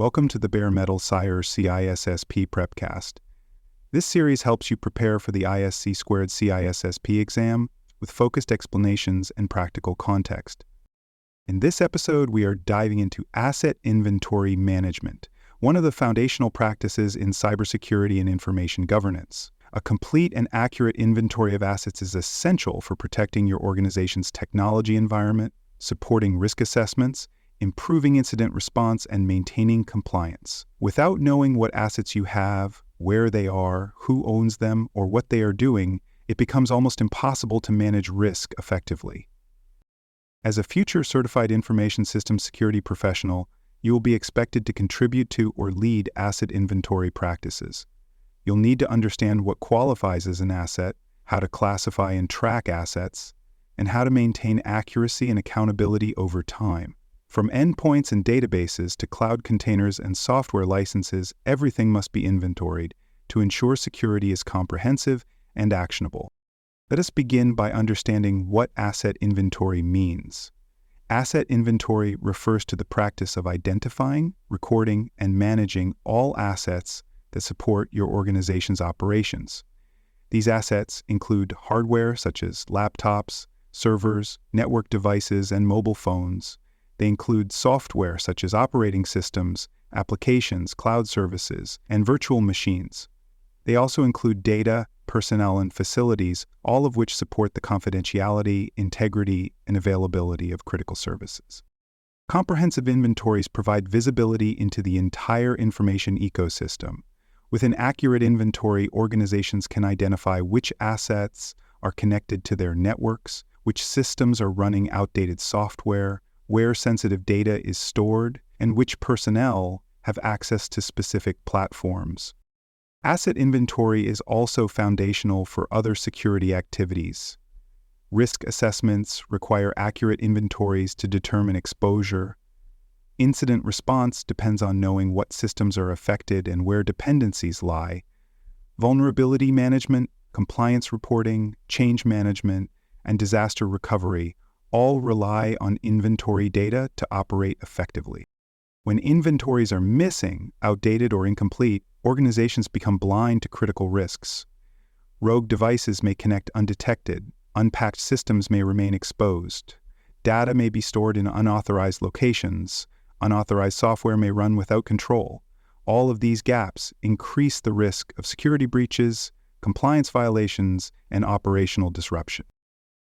Welcome to the Bare Metal Sire CISSP Prepcast. This series helps you prepare for the ISC Squared CISSP exam with focused explanations and practical context. In this episode, we are diving into asset inventory management, one of the foundational practices in cybersecurity and information governance. A complete and accurate inventory of assets is essential for protecting your organization's technology environment, supporting risk assessments, improving incident response, and maintaining compliance. Without knowing what assets you have, where they are, who owns them, or what they are doing, it becomes almost impossible to manage risk effectively. As a future certified information systems security professional, you will be expected to contribute to or lead asset inventory practices. You'll need to understand what qualifies as an asset, how to classify and track assets, and how to maintain accuracy and accountability over time. From endpoints and databases to cloud containers and software licenses, everything must be inventoried to ensure security is comprehensive and actionable. Let us begin by understanding what asset inventory means. Asset inventory refers to the practice of identifying, recording, and managing all assets that support your organization's operations. These assets include hardware such as laptops, servers, network devices, and mobile phones. They include software such as operating systems, applications, cloud services, and virtual machines. They also include data, personnel, and facilities, all of which support the confidentiality, integrity, and availability of critical services. Comprehensive inventories provide visibility into the entire information ecosystem. With an accurate inventory, organizations can identify which assets are connected to their networks, which systems are running outdated software, where sensitive data is stored, and which personnel have access to specific platforms. Asset inventory is also foundational for other security activities. Risk assessments require accurate inventories to determine exposure. Incident response depends on knowing what systems are affected and where dependencies lie. Vulnerability management, compliance reporting, change management, and disaster recovery all rely on inventory data to operate effectively. When inventories are missing, outdated, or incomplete, organizations become blind to critical risks. Rogue devices may connect undetected, unpacked systems may remain exposed, data may be stored in unauthorized locations, unauthorized software may run without control. All of these gaps increase the risk of security breaches, compliance violations, and operational disruption.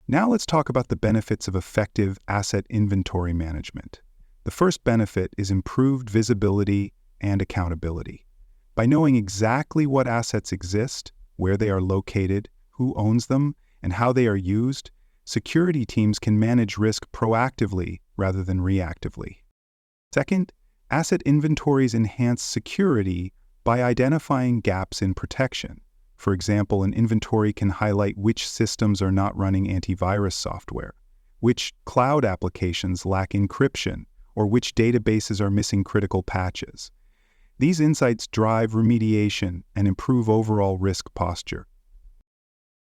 Now let's talk about the benefits of effective asset inventory management. The first benefit is improved visibility and accountability. By knowing exactly what assets exist, where they are located, who owns them, and how they are used, security teams can manage risk proactively rather than reactively. Second, asset inventories enhance security by identifying gaps in protection. For example, an inventory can highlight which systems are not running antivirus software, which cloud applications lack encryption, or which databases are missing critical patches. These insights drive remediation and improve overall risk posture.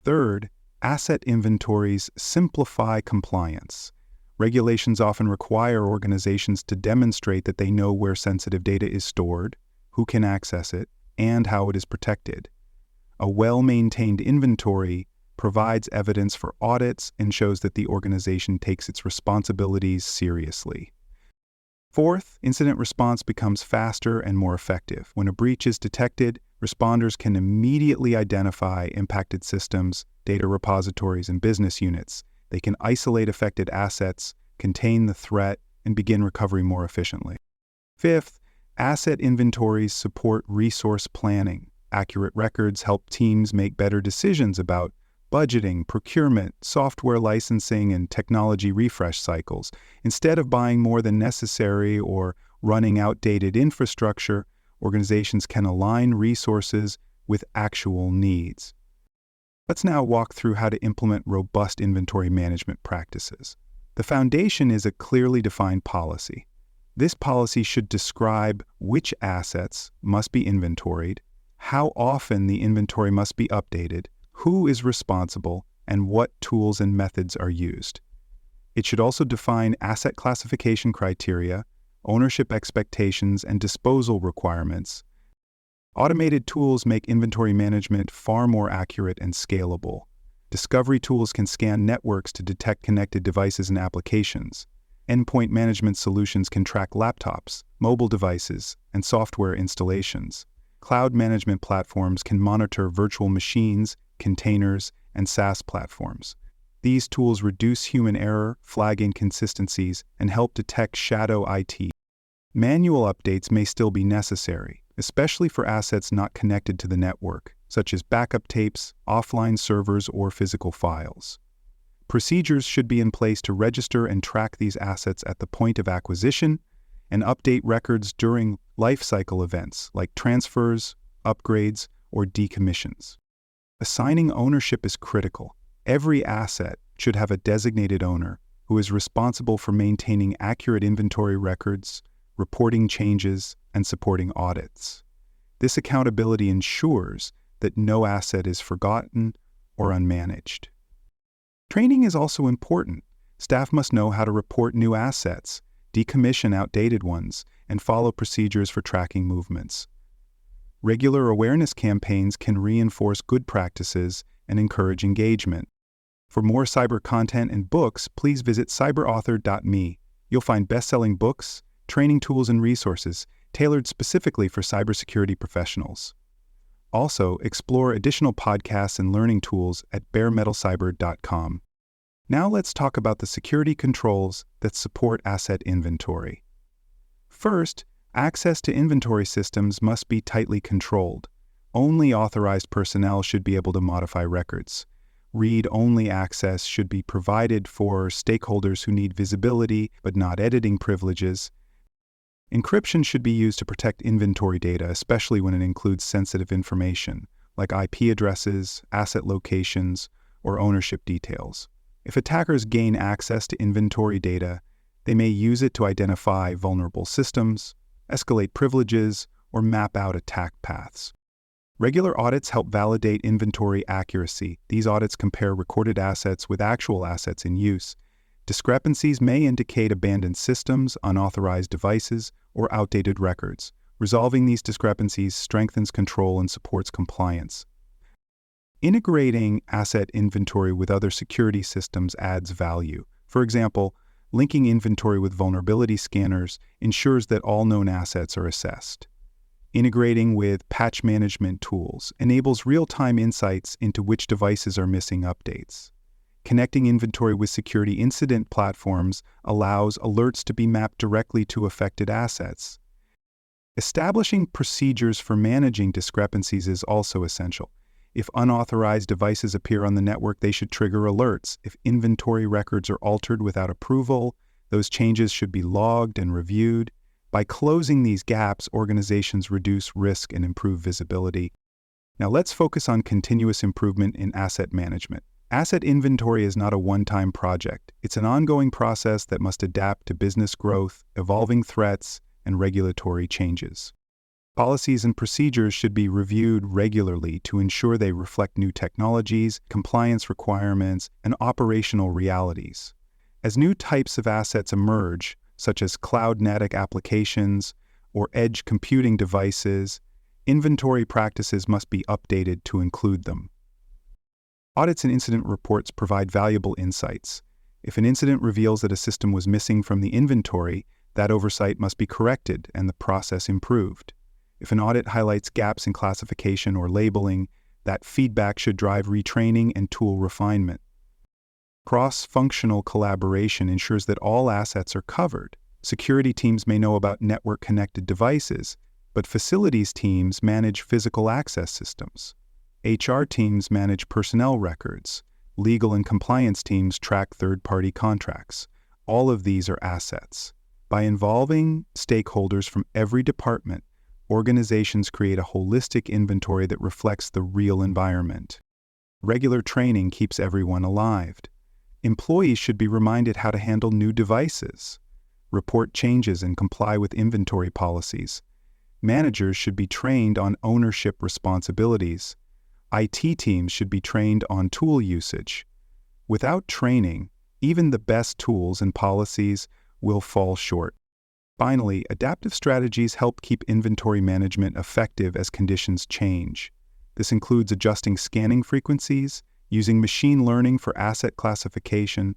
Third, asset inventories simplify compliance. Regulations often require organizations to demonstrate that they know where sensitive data is stored, who can access it, and how it is protected. A well-maintained inventory provides evidence for audits and shows that the organization takes its responsibilities seriously. Fourth, incident response becomes faster and more effective. When a breach is detected, responders can immediately identify impacted systems, data repositories, and business units. They can isolate affected assets, contain the threat, and begin recovery more efficiently. Fifth, asset inventories support resource planning. Accurate records help teams make better decisions about budgeting, procurement, software licensing, and technology refresh cycles. Instead of buying more than necessary or running outdated infrastructure, organizations can align resources with actual needs. Let's now walk through how to implement robust inventory management practices. The foundation is a clearly defined policy. This policy should describe which assets must be inventoried, how often the inventory must be updated, who is responsible, and what tools and methods are used. It should also define asset classification criteria, ownership expectations, and disposal requirements. Automated tools make inventory management far more accurate and scalable. Discovery tools can scan networks to detect connected devices and applications. Endpoint management solutions can track laptops, mobile devices, and software installations. Cloud management platforms can monitor virtual machines, containers, and SaaS platforms. These tools reduce human error, flag inconsistencies, and help detect shadow IT. Manual updates may still be necessary, especially for assets not connected to the network, such as backup tapes, offline servers, or physical files. Procedures should be in place to register and track these assets at the point of acquisition and update records during lifecycle events like transfers, upgrades, or decommissions. Assigning ownership is critical. Every asset should have a designated owner who is responsible for maintaining accurate inventory records, reporting changes, and supporting audits. This accountability ensures that no asset is forgotten or unmanaged. Training is also important. Staff must know how to report new assets, decommission outdated ones, and follow procedures for tracking movements. Regular awareness campaigns can reinforce good practices and encourage engagement. For more cyber content and books, please visit cyberauthor.me. You'll find best-selling books, training tools, and resources tailored specifically for cybersecurity professionals. Also, explore additional podcasts and learning tools at baremetalcyber.com. Now let's talk about the security controls that support asset inventory. First, access to inventory systems must be tightly controlled. Only authorized personnel should be able to modify records. Read-only access should be provided for stakeholders who need visibility but not editing privileges. Encryption should be used to protect inventory data, especially when it includes sensitive information, like IP addresses, asset locations, or ownership details. If attackers gain access to inventory data, they may use it to identify vulnerable systems, escalate privileges, or map out attack paths. Regular audits help validate inventory accuracy. These audits compare recorded assets with actual assets in use. Discrepancies may indicate abandoned systems, unauthorized devices, or outdated records. Resolving these discrepancies strengthens control and supports compliance. Integrating asset inventory with other security systems adds value. For example, linking inventory with vulnerability scanners ensures that all known assets are assessed. Integrating with patch management tools enables real-time insights into which devices are missing updates. Connecting inventory with security incident platforms allows alerts to be mapped directly to affected assets. Establishing procedures for managing discrepancies is also essential. If unauthorized devices appear on the network, they should trigger alerts. If inventory records are altered without approval, those changes should be logged and reviewed. By closing these gaps, organizations reduce risk and improve visibility. Now let's focus on continuous improvement in asset management. Asset inventory is not a one-time project. It's an ongoing process that must adapt to business growth, evolving threats, and regulatory changes. Policies and procedures should be reviewed regularly to ensure they reflect new technologies, compliance requirements, and operational realities. As new types of assets emerge, such as cloud-native applications or edge computing devices, inventory practices must be updated to include them. Audits and incident reports provide valuable insights. If an incident reveals that a system was missing from the inventory, that oversight must be corrected and the process improved. If an audit highlights gaps in classification or labeling, that feedback should drive retraining and tool refinement. Cross-functional collaboration ensures that all assets are covered. Security teams may know about network-connected devices, but facilities teams manage physical access systems. HR teams manage personnel records. Legal and compliance teams track third-party contracts. All of these are assets. By involving stakeholders from every department, organizations create a holistic inventory that reflects the real environment. Regular training keeps everyone alive. Employees should be reminded how to handle new devices, report changes, and comply with inventory policies. Managers should be trained on ownership responsibilities. IT teams should be trained on tool usage. Without training, even the best tools and policies will fall short. Finally, adaptive strategies help keep inventory management effective as conditions change. This includes adjusting scanning frequencies, using machine learning for asset classification,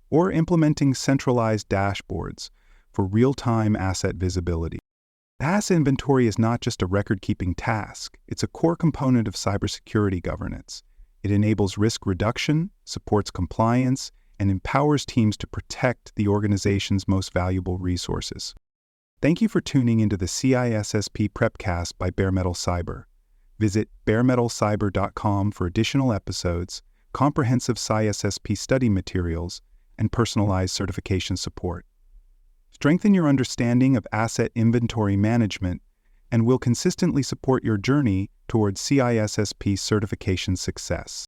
or implementing centralized dashboards for real-time asset visibility. Asset inventory is not just a record-keeping task, it's a core component of cybersecurity governance. It enables risk reduction, supports compliance, and empowers teams to protect the organization's most valuable resources. Thank you for tuning into the CISSP Prepcast by Bare Metal Cyber. Visit baremetalcyber.com for additional episodes, comprehensive CISSP study materials, and personalized certification support. Strengthen your understanding of asset inventory management, and we'll consistently support your journey towards CISSP certification success.